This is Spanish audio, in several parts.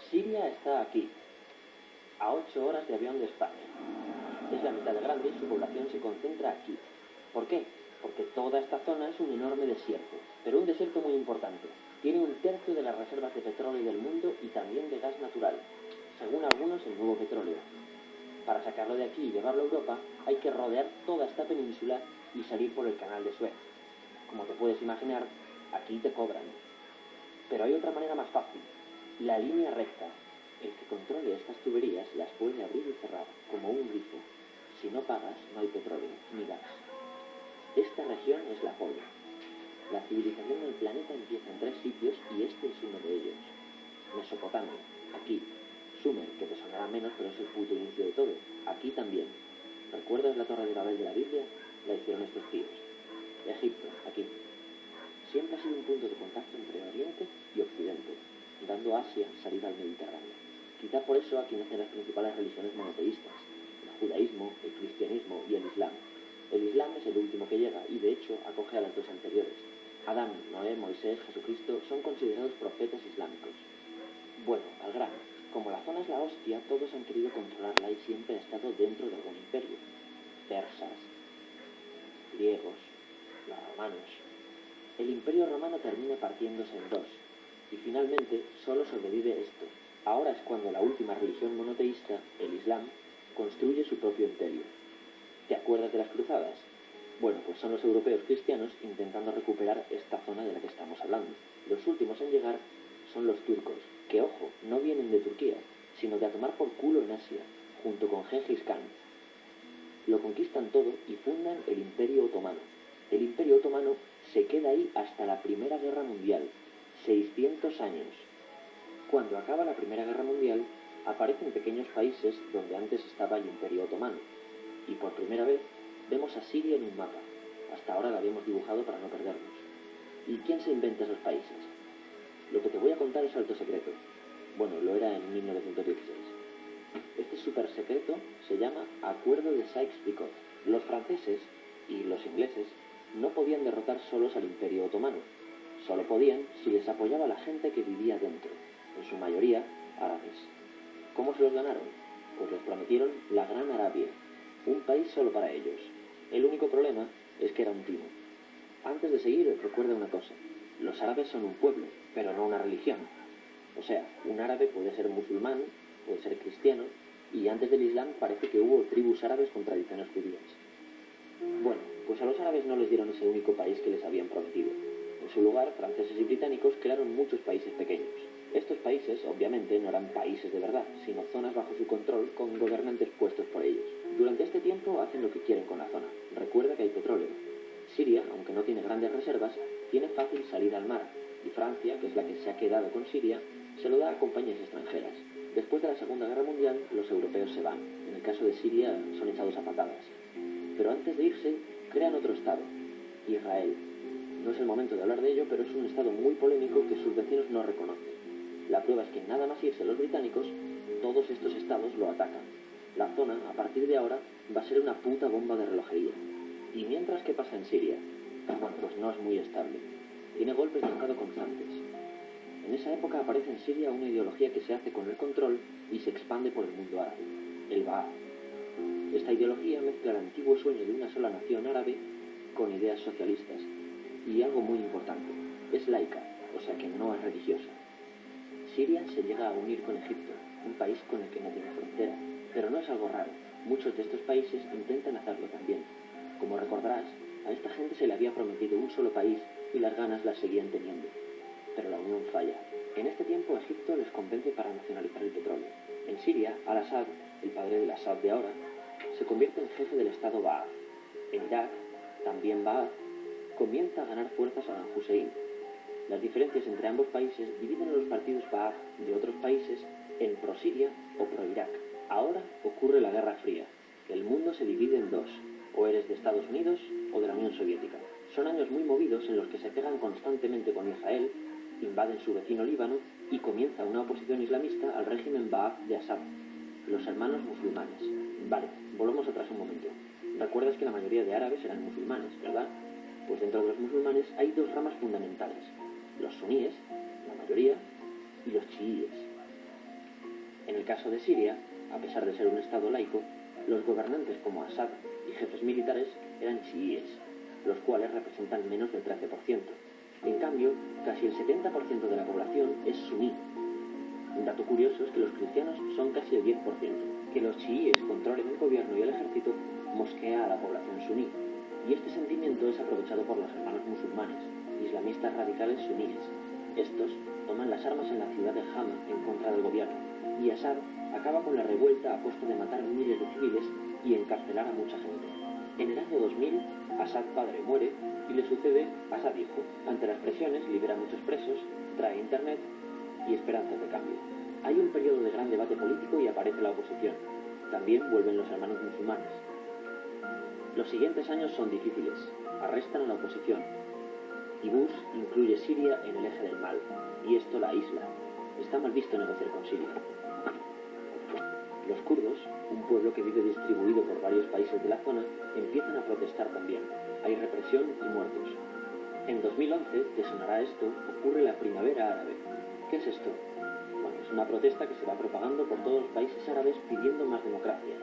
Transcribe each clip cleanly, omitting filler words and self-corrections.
Siria está aquí, a 8 horas de avión de España. Es la mitad de grande y su población se concentra aquí. ¿Por qué? Porque toda esta zona es un enorme desierto, pero un desierto muy importante. Tiene un tercio de las reservas de petróleo del mundo y también de gas natural. Según algunos, el nuevo petróleo. Para sacarlo de aquí y llevarlo a Europa, hay que rodear toda esta península y salir por el canal de Suez. Como te puedes imaginar, aquí te cobran. Pero hay otra manera más fácil, la línea recta. El que controle estas tuberías las puede abrir y cerrar, como un grifo. Si no pagas, no hay petróleo, ni gas. Esta región es la polla. La civilización del planeta empieza en 3 sitios y este es uno de ellos. Mesopotamia, aquí. Sumer, que te sonará menos, pero es el puto inicio de todo. Aquí también. ¿Recuerdas la Torre de Babel de la Biblia? La hicieron estos tíos. Egipto, aquí. Siempre ha sido un punto de contacto entre Oriente y Occidente, dando a Asia salida al Mediterráneo. Quizá por eso aquí nacen las principales religiones monoteístas, el judaísmo, el cristianismo y el islam. El islam es el último que llega y de hecho acoge a las dos anteriores. Adán, Noé, Moisés, Jesucristo son considerados profetas islámicos. Bueno, al grano. Como la zona es la hostia, todos han querido controlarla y siempre ha estado dentro de algún imperio. Persas, griegos, los romanos. El imperio romano termina partiéndose en dos, y finalmente solo sobrevive esto. Ahora es cuando la última religión monoteísta, el Islam, construye su propio imperio. ¿Te acuerdas de las cruzadas? Bueno, pues son los europeos cristianos intentando recuperar esta zona de la que estamos hablando. Los últimos en llegar son los turcos, que ojo, no vienen de Turquía, sino de a tomar por culo en Asia, junto con Gengis Khan. Lo conquistan todo y fundan el Imperio Otomano. El Imperio Otomano se queda ahí hasta la Primera Guerra Mundial, 600 años. Cuando acaba la Primera Guerra Mundial, aparecen pequeños países donde antes estaba el Imperio Otomano, y por primera vez vemos a Siria en un mapa. Hasta ahora la habíamos dibujado para no perdernos. ¿Y quién se inventa esos países? Lo que te voy a contar es alto secreto. Bueno, lo era en 1916. Este súper secreto se llama Acuerdo de Sykes-Picot. Los franceses y los ingleses no podían derrotar solos al Imperio Otomano. Solo podían si les apoyaba la gente que vivía dentro, en su mayoría árabes. ¿Cómo se los ganaron? Pues les prometieron la Gran Arabia, un país solo para ellos. El único problema es que era un timo. Antes de seguir, recuerda una cosa. Los árabes son un pueblo, pero no una religión. O sea, un árabe puede ser musulmán, puede ser cristiano, y antes del Islam parece que hubo tribus árabes con tradiciones judías. Bueno, pues a los árabes no les dieron ese único país que les habían prometido. En su lugar, franceses y británicos crearon muchos países pequeños. Estos países, obviamente, no eran países de verdad, sino zonas bajo su control con gobernantes puestos por ellos. Durante este tiempo hacen lo que quieren con la zona. Recuerda que hay petróleo. Siria, aunque no tiene grandes reservas, tiene fácil salida al mar, y Francia, que es la que se ha quedado con Siria, se lo da a compañías extranjeras. Después de la Segunda Guerra Mundial, los europeos se van. En el caso de Siria, son echados a patadas. Pero antes de irse, crean otro estado, Israel. No es el momento de hablar de ello, pero es un estado muy polémico que sus vecinos no reconocen. La prueba es que nada más irse los británicos, todos estos estados lo atacan. La zona, a partir de ahora, va a ser una puta bomba de relojería. ¿Y mientras qué pasa en Siria? Bueno, pues no es muy estable. Tiene golpes de estado constantes. En esa época aparece en Siria una ideología que se hace con el control y se expande por el mundo árabe, el Ba'ath. Esta ideología mezcla el antiguo sueño de una sola nación árabe con ideas socialistas. Y algo muy importante, es laica, o sea que no es religiosa. Siria se llega a unir con Egipto, un país con el que no tiene frontera, pero no es algo raro. Muchos de estos países intentan hacerlo también. Como recordarás, a esta gente se le había prometido un solo país y las ganas las seguían teniendo. Pero la unión falla. En este tiempo Egipto les convence para nacionalizar el petróleo. En Siria, Al-Assad, el padre del Assad de ahora, se convierte en jefe del Estado Ba'ath. En Irak, también Ba'ath, comienza a ganar fuerza Saddam Hussein. Las diferencias entre ambos países dividen a los partidos Ba'ath de otros países en pro-Siria o pro-Irak. Ahora ocurre la Guerra Fría. El mundo se divide en dos, o eres de Estados Unidos o de la Unión Soviética. Son años muy movidos en los que se pegan constantemente con Israel, invaden su vecino Líbano y comienza una oposición islamista al régimen Ba'ath de Assad, los hermanos musulmanes. Vale, volvamos atrás un momento. ¿Recuerdas que la mayoría de árabes eran musulmanes, verdad? Pues dentro de los musulmanes hay dos ramas fundamentales. Los suníes, la mayoría, y los chiíes. caso de Siria, a pesar de ser un estado laico, los gobernantes como Assad y jefes militares eran chiíes, los cuales representan menos del 13%. En cambio, casi el 70% de la población es suní. Un dato curioso es que los cristianos son casi el 10%. Que los chiíes controlen el gobierno y el ejército mosquea a la población suní, y este sentimiento es aprovechado por los hermanos musulmanes, islamistas radicales suníes. Estos toman las armas en la ciudad de Hama en contra del gobierno, y Assad acaba con la revuelta a costa de matar miles de civiles y encarcelar a mucha gente. En el año 2000, Assad padre muere y le sucede Assad hijo. Ante las presiones libera a muchos presos, trae internet y esperanzas de cambio. Hay un periodo de gran debate político y aparece la oposición. También vuelven los hermanos musulmanes. Los siguientes años son difíciles. Arrestan a la oposición. Y Bush incluye Siria en el eje del mal, y esto la aísla. Está mal visto negociar con Siria. Los kurdos, un pueblo que vive distribuido por varios países de la zona, empiezan a protestar también. Hay represión y muertos. En 2011, te sonará esto, ocurre la Primavera Árabe. ¿Qué es esto? Bueno, es una protesta que se va propagando por todos los países árabes pidiendo más democracia.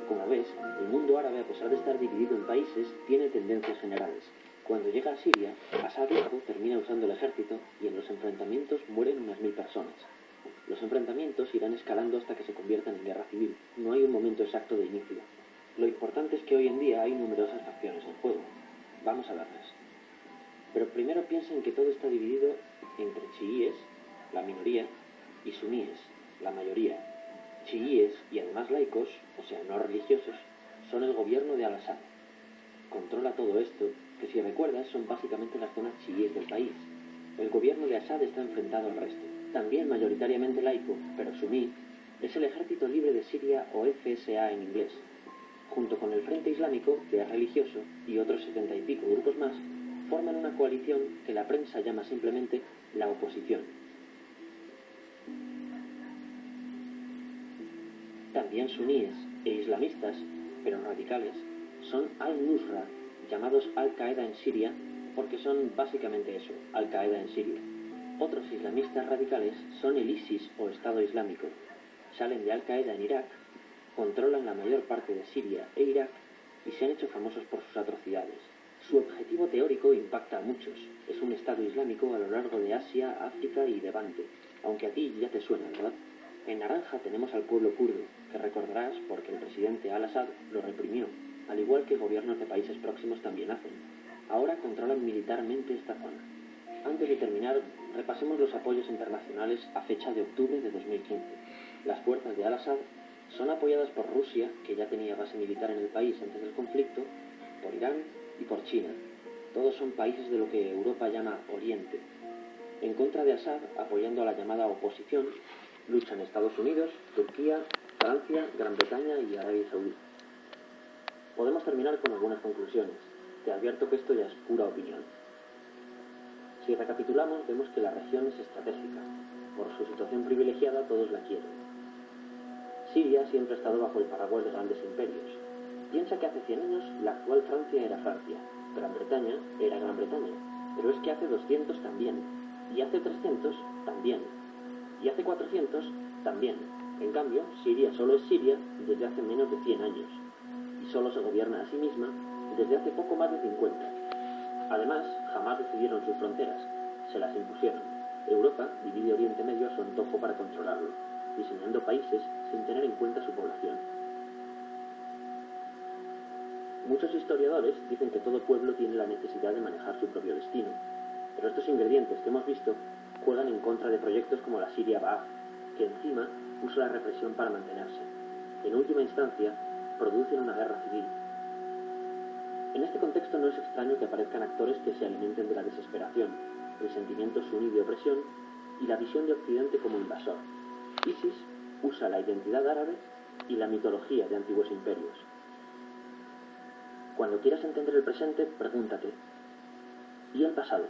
Como ves, el mundo árabe, a pesar de estar dividido en países, tiene tendencias generales. Cuando llega a Siria, Assad hijo termina usando el ejército y en los enfrentamientos mueren unas 1000 personas. Los enfrentamientos irán escalando hasta que se conviertan en guerra civil. No hay un momento exacto de inicio. Lo importante es que hoy en día hay numerosas facciones en juego. Vamos a verlas. Pero primero piensen que todo está dividido entre chiíes, la minoría, y suníes, la mayoría. Chiíes y además laicos, o sea, no religiosos, son el gobierno de Al-Assad. Controla todo esto, que si recuerdas son básicamente las zonas chiíes del país. El gobierno de Assad está enfrentado al resto. También mayoritariamente laico, pero suní, es el Ejército Libre de Siria o FSA en inglés. Junto con el Frente Islámico, que es religioso, y otros 70 y pico grupos más, forman una coalición que la prensa llama simplemente la oposición. También suníes e islamistas, pero radicales, son Al-Nusra, llamados Al-Qaeda en Siria, porque son básicamente eso, Al-Qaeda en Siria. Otros islamistas radicales son el ISIS o Estado Islámico. Salen de Al-Qaeda en Irak, controlan la mayor parte de Siria e Irak y se han hecho famosos por sus atrocidades. Su objetivo teórico impacta a muchos. Es un Estado Islámico a lo largo de Asia, África y Levante, aunque a ti ya te suena, ¿verdad? En naranja tenemos al pueblo kurdo, que recordarás porque el presidente Al-Assad lo reprimió, al igual que gobiernos de países próximos también hacen. Ahora controlan militarmente esta zona. Antes de terminar, repasemos los apoyos internacionales a fecha de octubre de 2015. Las fuerzas de Al-Assad son apoyadas por Rusia, que ya tenía base militar en el país antes del conflicto, por Irán y por China. Todos son países de lo que Europa llama Oriente. En contra de Assad, apoyando a la llamada oposición, luchan Estados Unidos, Turquía, Francia, Gran Bretaña y Arabia Saudí. Podemos terminar con algunas conclusiones. Te advierto que esto ya es pura opinión. Si recapitulamos, vemos que la región es estratégica. Por su situación privilegiada, todos la quieren. Siria siempre ha estado bajo el paraguas de grandes imperios. Piensa que hace 100 años la actual Francia era Francia, Gran Bretaña era Gran Bretaña, pero es que hace 200 también, y hace 300 también, y hace 400 también. En cambio, Siria solo es Siria desde hace menos de 100 años, y solo se gobierna a sí misma desde hace poco más de 50. Además, jamás decidieron sus fronteras, se las impusieron. Europa divide Oriente Medio a su antojo para controlarlo, diseñando países sin tener en cuenta su población. Muchos historiadores dicen que todo pueblo tiene la necesidad de manejar su propio destino, pero estos ingredientes que hemos visto juegan en contra de proyectos como la Siria Ba'ath, que encima usa la represión para mantenerse. En última instancia, producen una guerra civil. En este contexto no es extraño que aparezcan actores que se alimenten de la desesperación, el sentimiento suní de opresión y la visión de Occidente como invasor. ISIS usa la identidad árabe y la mitología de antiguos imperios. Cuando quieras entender el presente, pregúntate, ¿y el pasado?